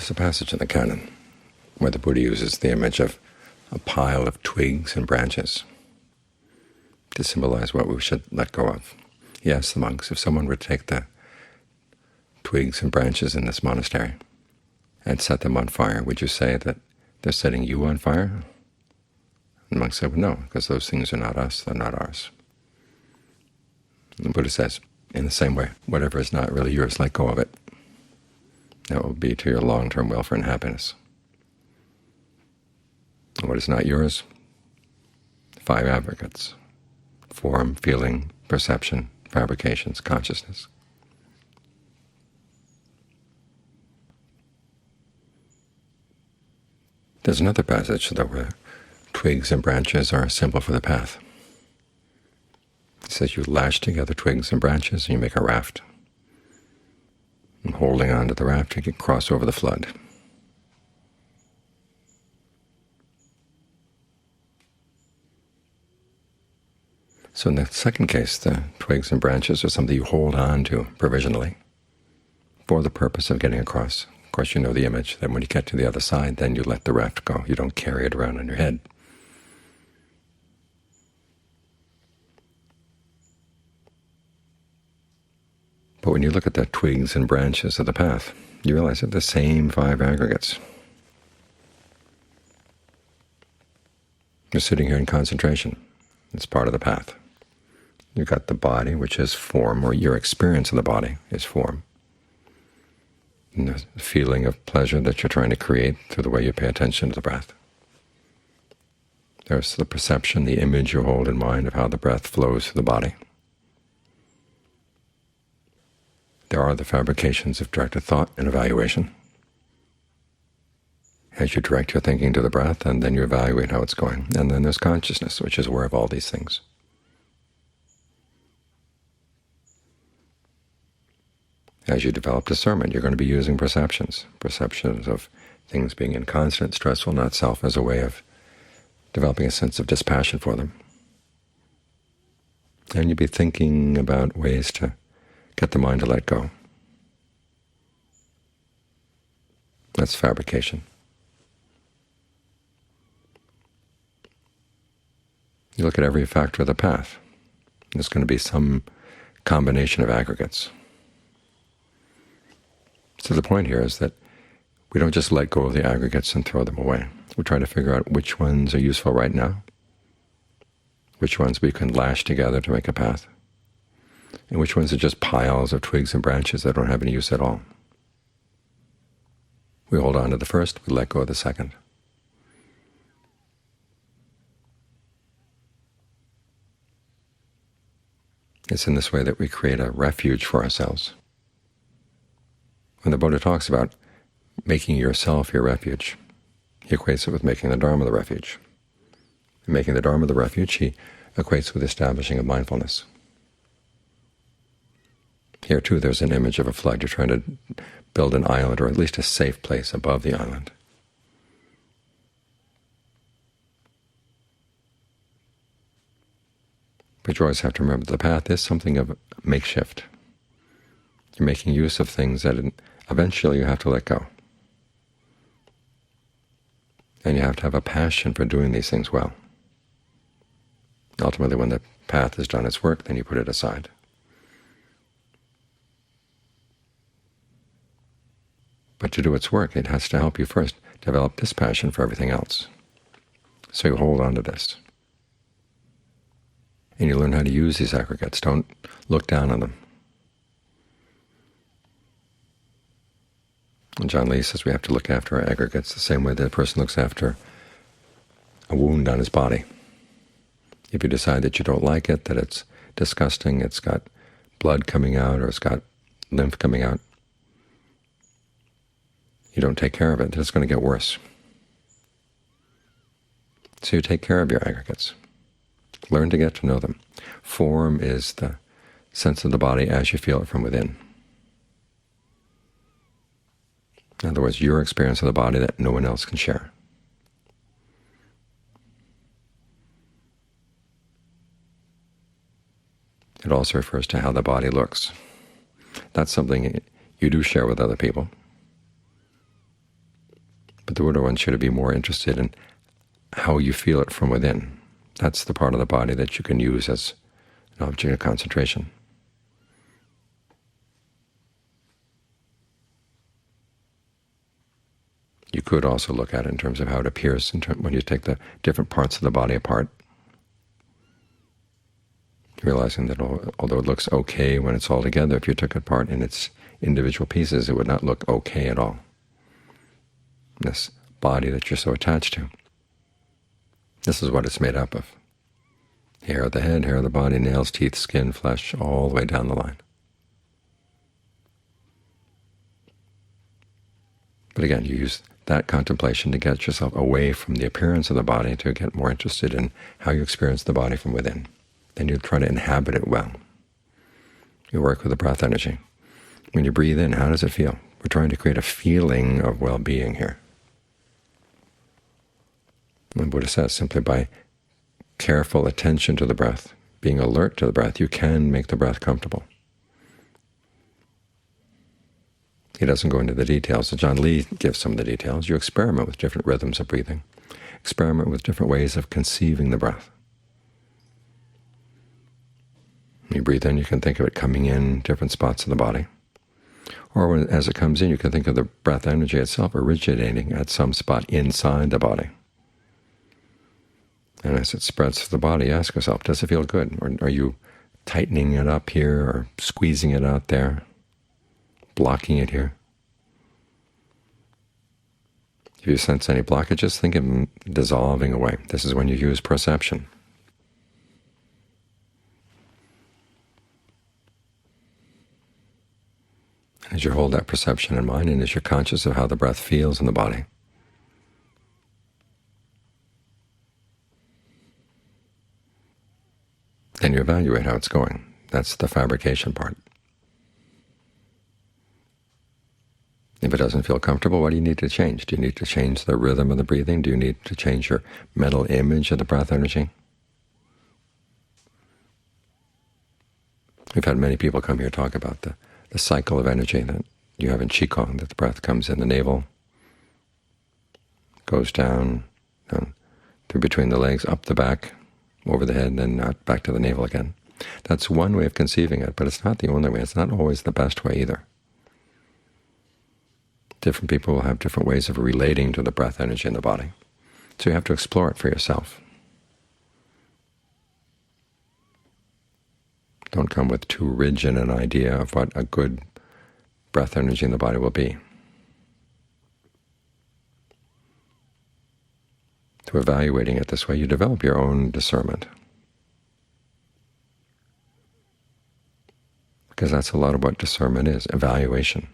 There's a passage in the canon where the Buddha uses the image of a pile of twigs and branches to symbolize what we should let go of. He asks the monks, if someone were to take the twigs and branches in this monastery and set them on fire, would you say that they're setting you on fire? And the monks said, well, no, because those things are not us, they're not ours. And the Buddha says, in the same way, whatever is not really yours, let go of it. That will be to your long-term welfare and happiness. And what is not yours? 5 aggregates: form, feeling, perception, fabrications, consciousness. There's another passage, though, where twigs and branches are a symbol for the path. It says you lash together twigs and branches and you make a raft. And holding on to the raft, you can cross over the flood. So in the second case, the twigs and branches are something you hold on to provisionally for the purpose of getting across. Of course, you know the image that when you get to the other side, then you let the raft go. You don't carry it around on your head. But when you look at the twigs and branches of the path, you realize they're the same 5 aggregates. You're sitting here in concentration. It's part of the path. You've got the body, which is form, or your experience of the body is form. And the feeling of pleasure that you're trying to create through the way you pay attention to the breath. There's the perception, the image you hold in mind of how the breath flows through the body. There are the fabrications of directed thought and evaluation. As you direct your thinking to the breath, and then you evaluate how it's going. And then there's consciousness, which is aware of all these things. As you develop discernment, you're going to be using perceptions of things being inconstant, stressful, not self, as a way of developing a sense of dispassion for them. And you'll be thinking about ways to get the mind to let go. That's fabrication. You look at every factor of the path. There's going to be some combination of aggregates. So the point here is that we don't just let go of the aggregates and throw them away. We're trying to figure out which ones are useful right now, which ones we can lash together to make a path, and which ones are just piles of twigs and branches that don't have any use at all. We hold on to the first, we let go of the second. It's in this way that we create a refuge for ourselves. When the Buddha talks about making yourself your refuge, he equates it with making the Dhamma the refuge. In making the Dhamma the refuge, he equates with establishing a mindfulness. Here, too, there's an image of a flood. You're trying to build an island, or at least a safe place above the island. But you always have to remember the path is something of makeshift. You're making use of things that eventually you have to let go. And you have to have a passion for doing these things well. Ultimately, when the path has done its work, then you put it aside. But to do its work, it has to help you first develop this passion for everything else. So you hold on to this. And you learn how to use these aggregates. Don't look down on them. And John Lee says we have to look after our aggregates the same way that a person looks after a wound on his body. If you decide that you don't like it, that it's disgusting, it's got blood coming out, or it's got lymph coming out, you don't take care of it, it's going to get worse. So you take care of your aggregates. Learn to get to know them. Form is the sense of the body as you feel it from within. In other words, your experience of the body that no one else can share. It also refers to how the body looks. That's something you do share with other people. the Buddha wants you to be more interested in how you feel it from within. That's the part of the body that you can use as an object of concentration. You could also look at it in terms of how it appears when you take the different parts of the body apart, realizing that although it looks okay when it's all together, if you took it apart in its individual pieces, it would not look okay at all. This body that you're so attached to, this is what it's made up of. Hair of the head, hair of the body, nails, teeth, skin, flesh, all the way down the line. But again, you use that contemplation to get yourself away from the appearance of the body to get more interested in how you experience the body from within. Then you try to inhabit it well. You work with the breath energy. When you breathe in, how does it feel? We're trying to create a feeling of well-being here. And the Buddha says simply by careful attention to the breath, being alert to the breath, you can make the breath comfortable. He doesn't go into the details. So John Lee gives some of the details. You experiment with different rhythms of breathing. Experiment with different ways of conceiving the breath. When you breathe in, you can think of it coming in different spots of the body. Or as it comes in, you can think of the breath energy itself originating at some spot inside the body. And as it spreads through the body, ask yourself, does it feel good? Or are you tightening it up here or squeezing it out there, blocking it here? If you sense any blockages, think of them dissolving away. This is when you use perception. As you hold that perception in mind, and as you're conscious of how the breath feels in the body, then you evaluate how it's going. That's the fabrication part. If it doesn't feel comfortable, what do you need to change? Do you need to change the rhythm of the breathing? Do you need to change your mental image of the breath energy? We've had many people come here talk about the cycle of energy that you have in Qigong, that the breath comes in the navel, goes down through between the legs, up the back, over the head, and then out back to the navel again. That's one way of conceiving it, but it's not the only way. It's not always the best way either. Different people will have different ways of relating to the breath energy in the body. So you have to explore it for yourself. Don't come with too rigid an idea of what a good breath energy in the body will be. Through evaluating it this way, you develop your own discernment. Because that's a lot of what discernment is, evaluation.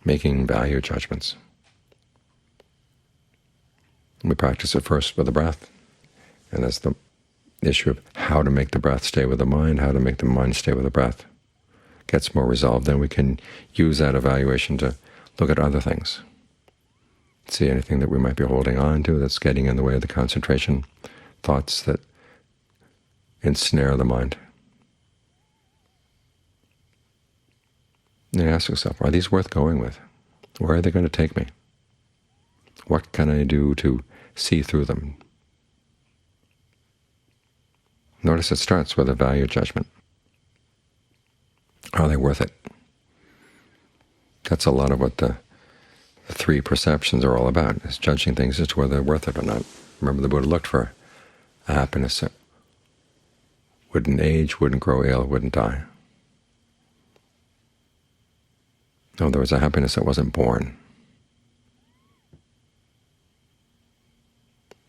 Making value judgments. We practice it first with the breath, and that's the issue of how to make the breath stay with the mind, how to make the mind stay with the breath. Gets more resolved, then we can use that evaluation to look at other things. See anything that we might be holding on to that's getting in the way of the concentration, thoughts that ensnare the mind. And ask yourself, are these worth going with? Where are they going to take me? What can I do to see through them? Notice it starts with a value judgment. Are they worth it? That's a lot of what the three perceptions are all about, is judging things as to whether they're worth it or not. Remember, the Buddha looked for a happiness that wouldn't age, wouldn't grow ill, wouldn't die. No, there was a happiness that wasn't born.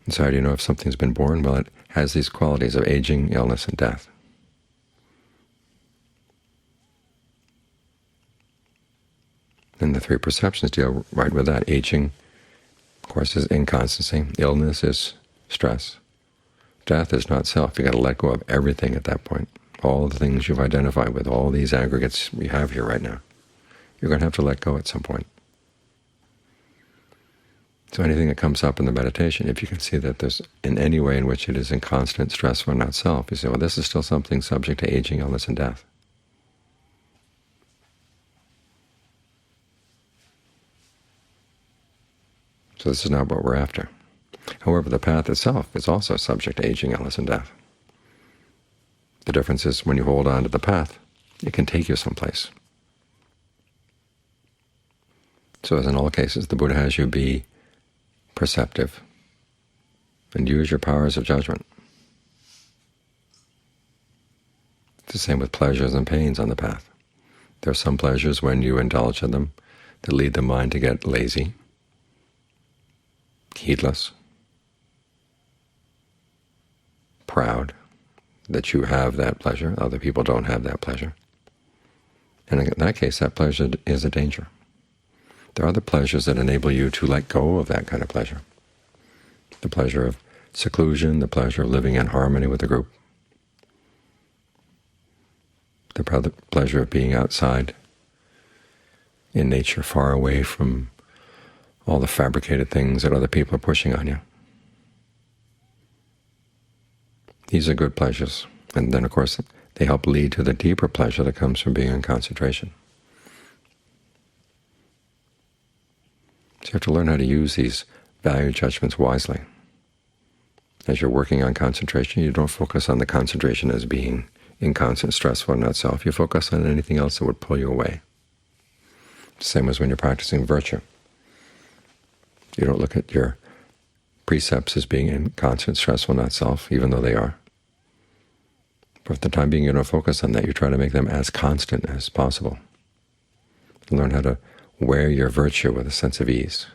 And so how do you know if something's been born? Well, it has these qualities of aging, illness, and death. And the three perceptions deal right with that. Aging, of course, is inconstancy. Illness is stress. Death is not self. You've got to let go of everything at that point. All the things you've identified with, all these aggregates we have here right now, you're going to have to let go at some point. So anything that comes up in the meditation, if you can see that there's in any way in which it is inconstant, stressful, not self, you say, well, this is still something subject to aging, illness, and death. So this is not what we're after. However, the path itself is also subject to aging, illness, and death. The difference is when you hold on to the path, it can take you someplace. So as in all cases, the Buddha has you be perceptive and use your powers of judgment. It's the same with pleasures and pains on the path. There are some pleasures, when you indulge in them, that lead the mind to get lazy, heedless, proud that you have that pleasure, other people don't have that pleasure. And in that case, that pleasure is a danger. There are other pleasures that enable you to let go of that kind of pleasure. The pleasure of seclusion, the pleasure of living in harmony with the group, the pleasure of being outside in nature, far away from all the fabricated things that other people are pushing on you. These are good pleasures, and then of course they help lead to the deeper pleasure that comes from being in concentration. So you have to learn how to use these value judgments wisely. As you're working on concentration, you don't focus on the concentration as being inconstant, stressful, and not self. You focus on anything else that would pull you away. Same as when you're practicing virtue. You don't look at your precepts as being inconstant, stressful, not self, even though they are. For the time being, you don't focus on that. You try to make them as constant as possible. Learn how to wear your virtue with a sense of ease.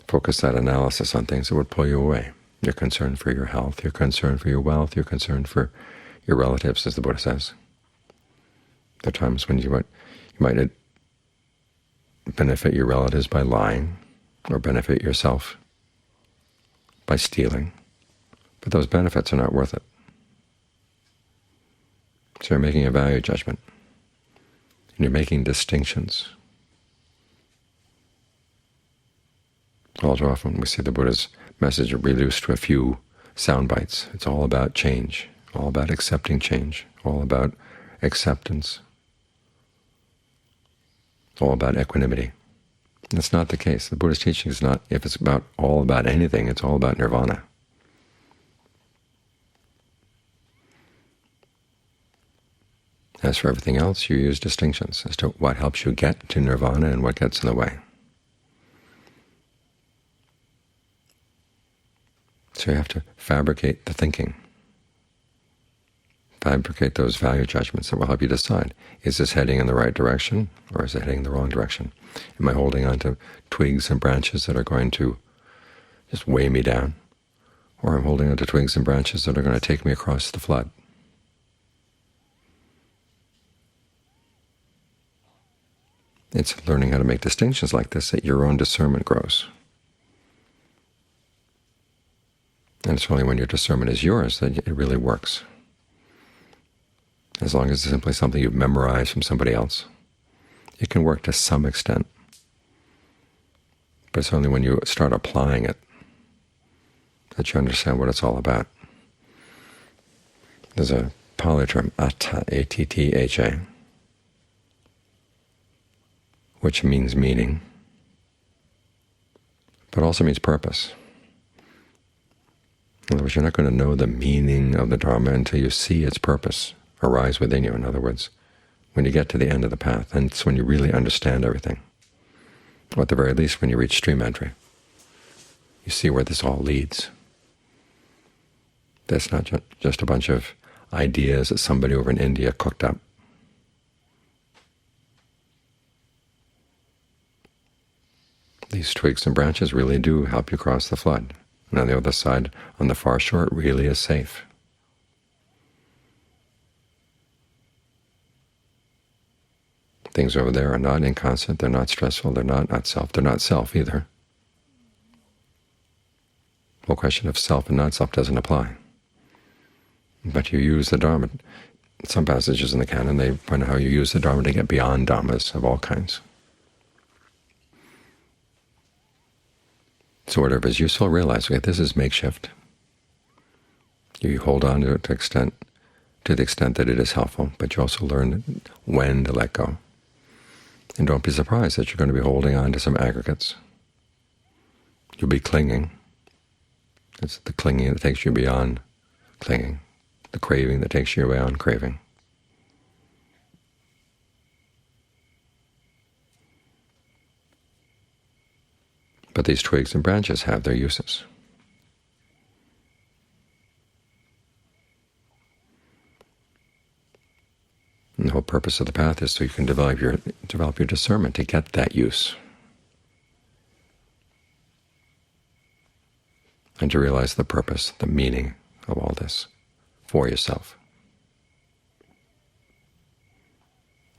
Focus that analysis on things that would pull you away. You're concerned for your health, you're concerned for your wealth, you're concerned for your relatives, as the Buddha says. There are times when you might benefit your relatives by lying, or benefit yourself by stealing, but those benefits are not worth it. So you're making a value judgment, and you're making distinctions. All too often we see the Buddha's message reduced to a few sound bites. It's all about change, all about accepting change, all about acceptance, all about equanimity. And that's not the case. The Buddha's teaching is not, if it's all about anything, it's all about nirvana. As for everything else, you use distinctions as to what helps you get to nirvana and what gets in the way. So you have to fabricate the thinking, fabricate those value judgments that will help you decide, is this heading in the right direction or is it heading in the wrong direction? Am I holding on to twigs and branches that are going to just weigh me down, or I'm holding on to twigs and branches that are going to take me across the flood? It's learning how to make distinctions like this that your own discernment grows. And it's only when your discernment is yours that it really works. As long as it's simply something you've memorized from somebody else, it can work to some extent. But it's only when you start applying it that you understand what it's all about. There's a Pali term, atta, A-T-T-H-A, which means meaning, but also means purpose. In other words, you're not going to know the meaning of the Dhamma until you see its purpose arise within you. In other words, when you get to the end of the path, and it's when you really understand everything. Or at the very least, when you reach stream entry, you see where this all leads. That's not just a bunch of ideas that somebody over in India cooked up. These twigs and branches really do help you cross the flood. And on the other side, on the far shore, it really is safe. Things over there are not inconstant, they're not stressful, they're not self, they're not self either. The whole question of self and not-self doesn't apply. But you use the Dharma. In some passages in the canon, they point out how you use the Dharma to get beyond dhammas of all kinds. So whatever is useful, realize, okay, this is makeshift. You hold on to it to the extent that it is helpful, but you also learn when to let go. And don't be surprised that you're going to be holding on to some aggregates. You'll be clinging. It's the clinging that takes you beyond clinging, the craving that takes you beyond craving. But these twigs and branches have their uses. And the whole purpose of the path is so you can develop your discernment to get that use, and to realize the purpose, the meaning of all this for yourself.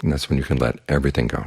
And that's when you can let everything go.